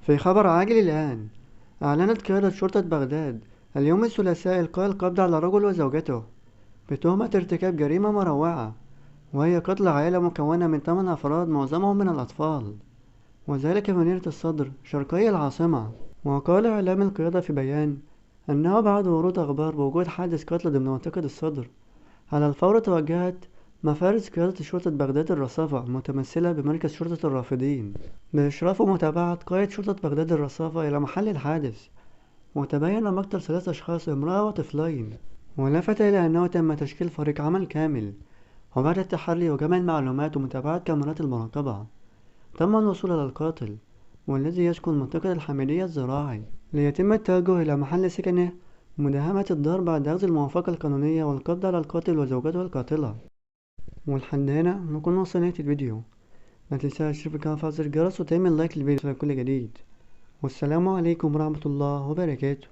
في خبر عاجل الآن. أعلنت قيادة شرطة بغداد اليوم الثلاثاء إلقاء القبض على رجل وزوجته بتهمة ارتكاب جريمة مروعة، وهي قتل عائلة مكونة من 8 أفراد معظمهم من الأطفال، وذلك في مدينة الصدر شرقي العاصمة. وقال إعلام القيادة في بيان أنه بعد ورود أخبار بوجود حادث قتل ضمن منطقة الصدر، على الفور توجهت مفارز قيادة شرطة بغداد الرصافة متمثلة بمركز شرطة الرافدين بإشراف ومتابعة قائد شرطة بغداد الرصافة إلى محل الحادث، وتبين مقتل 3 أشخاص امرأة وطفلين. ولفت إلى أنه تم تشكيل فريق عمل كامل، وبعد التحري وجمع المعلومات ومتابعة كاميرات المراقبة تم الوصول إلى القاتل، والذي يسكن منطقة الحميدية الزراعي، ليتم التوجه إلى محل سكنه ومداهمة الدار بعد أخذ الموافقة القانونية والقبض على القاتل وزوجته القاتلة. ولحد هنا نكون وصلنا نهاية الفيديو. لا تنسى تشترك في القناة وتفعل زر الجرس وتعمل لايك للفيديو لكل جديد. والسلام عليكم ورحمة الله وبركاته.